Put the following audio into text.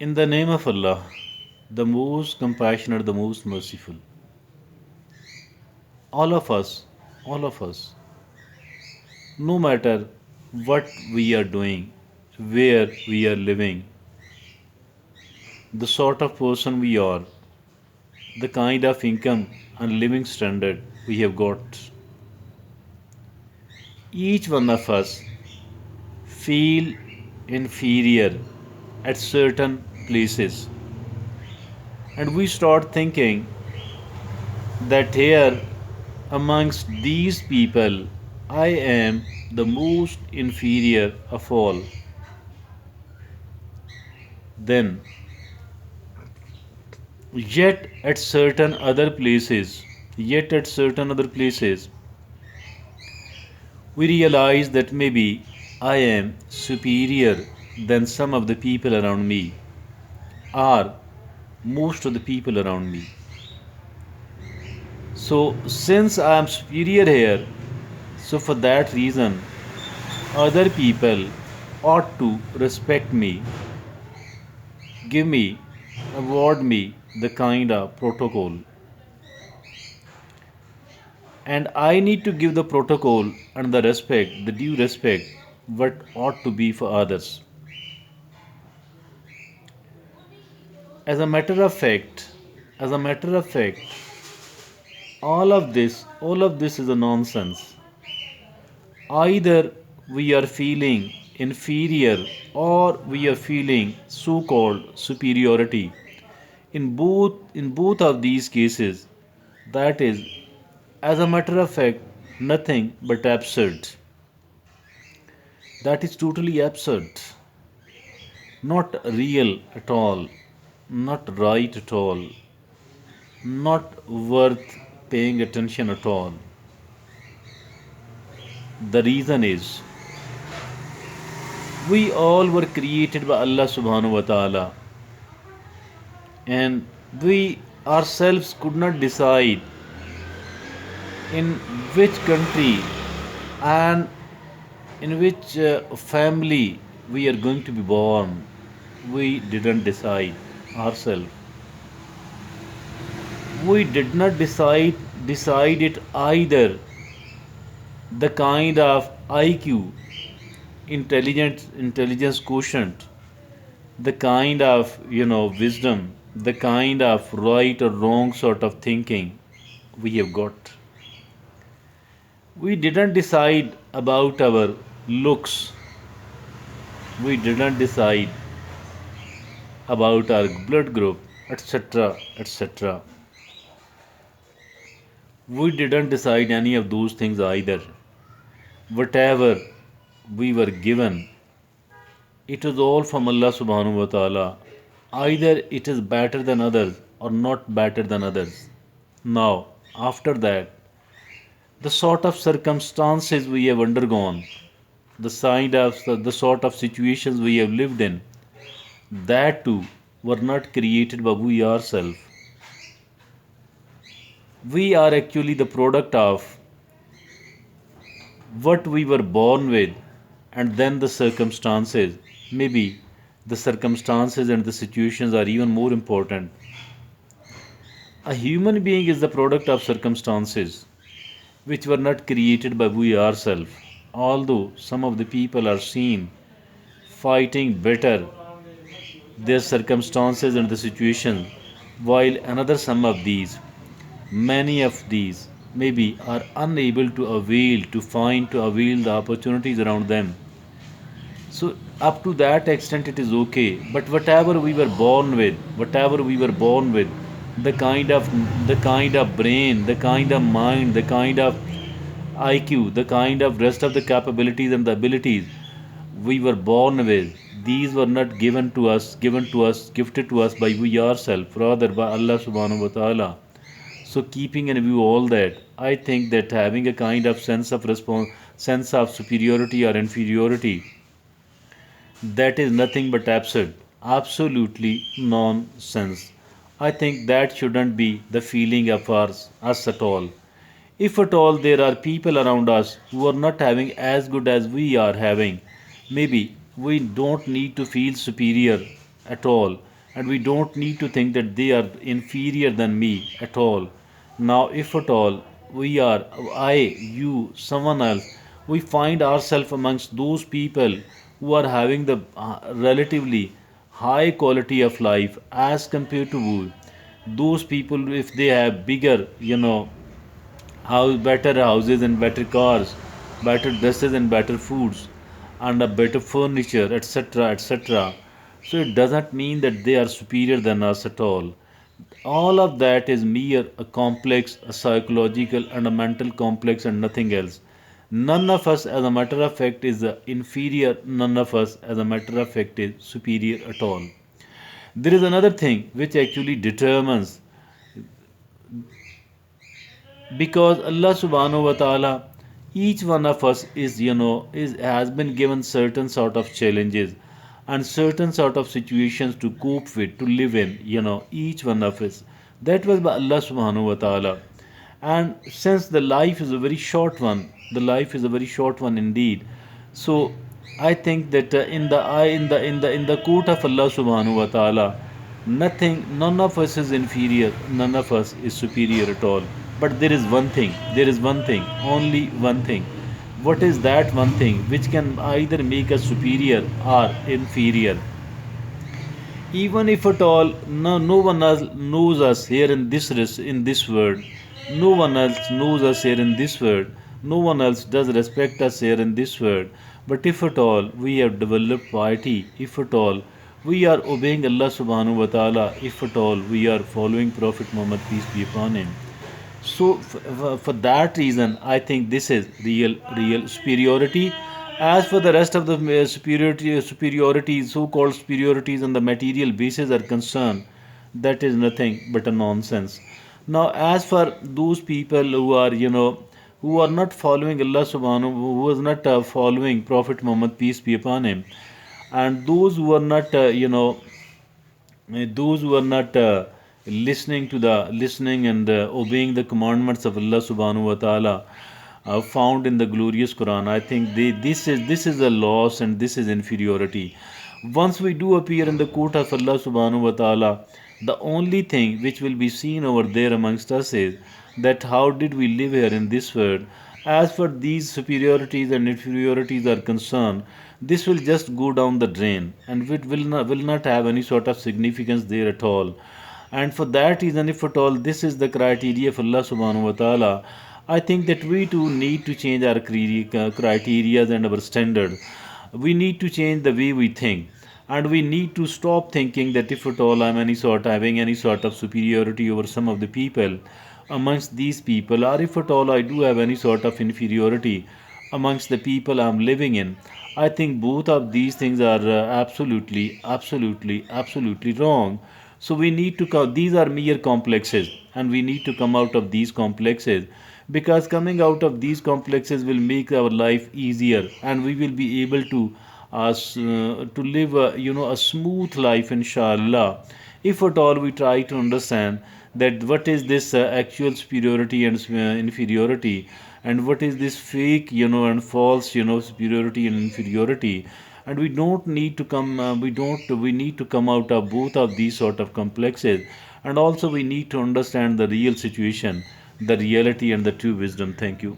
In the name of Allah, the most compassionate, the most merciful. All of us, all of us, no matter what we are doing, where we are living, the sort of person we are, the kind of income and living standard we have got, each one of us feel inferior at certain places, and we start thinking that here amongst these people I am the most inferior of all. Then, yet at certain other places, yet at certain other places, we realize that maybe I am superior than some of the people around me, or most of the people around me. So, since I am superior here, so for that reason, other people ought to respect me, give me, award me the kind of protocol. And I need to give the protocol and the respect, the due respect, what ought to be for others. As a matter of fact, as a matter of fact, all of this is a nonsense. Either we are feeling inferior or we are feeling so-called superiority. In both of these cases, that is, as a matter of fact, nothing but absurd. That is totally absurd. Not real at all. Not right at all. Not worth paying attention at all. The reason is we all were created by Allah subhanahu wa ta'ala, and we ourselves could not decide in which country and in which family we are going to be born. We didn't decide ourselves. We did not decide it either. The kind of IQ, intelligence quotient, the kind of wisdom, the kind of right or wrong sort of thinking we have got. We didn't decide about our looks. We didn't decide about our blood group, etc., etc. We didn't decide any of those things either. Whatever we were given, it was all from Allah subhanahu wa ta'ala. Either it is better than others or not better than others. Now, after that, the sort of circumstances we have undergone, the sort of situations we have lived in, that too were not created by we ourselves. We are actually the product of what we were born with, and then the circumstances. Maybe the circumstances and the situations are even more important. A human being is the product of circumstances which were not created by we ourselves. Although some of the people are seen fighting better their circumstances and the situation, while another some of these, many of these, maybe are unable to avail the opportunities around them. So up to that extent it is okay. But whatever we were born with, the kind of the kind of brain, the kind of mind, the kind of IQ, the kind of rest of the capabilities and the abilities we were born with, these were not gifted to us by we ourselves, rather by Allah subhanahu wa ta'ala. So keeping in view all that, I think that having a kind of sense of superiority or inferiority, that is nothing but absurd, absolutely nonsense. I think that shouldn't be the feeling of us at all. If at all there are people around us who are not having as good as we are having, maybe we don't need to feel superior at all, and we don't need to think that they are inferior than me at all. Now, if at all we are, I, you, someone else, we find ourselves amongst those people who are having the relatively high quality of life as compared to those people, if they have bigger, better houses and better cars, better dresses and better foods, and a better furniture, etc., etc. So it doesn't mean that they are superior than us at all. All of that is mere a complex, a psychological and a mental complex and nothing else. None of us, as a matter of fact, is inferior. None of us, as a matter of fact, is superior at all. There is another thing which actually determines, because Allah subhanahu wa ta'ala, each one of us is, is has been given certain sort of challenges and certain sort of situations to cope with, to live in, each one of us, that was by Allah subhanahu wa ta'ala. And since the life is a very short one, the life is a very short one indeed. So I think that in the court of Allah subhanahu wa ta'ala, none of us is inferior, none of us is superior at all. But there is one thing, only one thing. What is that one thing which can either make us superior or inferior? Even if at all no one else knows us here in in this world, no one else knows us here in this world, no one else does respect us here in this world. But if at all we have developed piety, if at all we are obeying Allah subhanahu wa ta'ala, if at all we are following Prophet Muhammad, peace be upon him, so for that reason, I think this is real superiority. As for the rest of the superiorities, so-called superiorities on the material basis are concerned, that is nothing but a nonsense. Now, as for those people who are, who are not following Allah Subhanahu, who is not following Prophet Muhammad, peace be upon him, and those who are not, those who are not listening and obeying the commandments of Allah subhanahu wa ta'ala found in the glorious Quran, I think this is a loss and this is inferiority. Once we do appear in the court of Allah subhanahu wa ta'ala, the only thing which will be seen over there amongst us is that how did we live here in this world. As for these superiorities and inferiorities are concerned, this will just go down the drain and it will not have any sort of significance there at all. And for that reason, if at all this is the criteria of Allah subhanahu wa ta'ala, I think that we too need to change our criteria and our standard. We need to change the way we think. And we need to stop thinking that if at all I'm having any sort of superiority over some of the people amongst these people, or if at all I do have any sort of inferiority amongst the people I'm living in. I think both of these things are absolutely wrong. So we need to these are mere complexes, and we need to come out of these complexes, because coming out of these complexes will make our life easier, and we will be able to live a smooth life, inshallah. If at all we try to understand that what is this actual superiority and inferiority, and what is this fake and false superiority and inferiority, and we don't need to come we need to come out of both of these sort of complexes, and also we need to understand the real situation, the reality and the true wisdom. Thank you.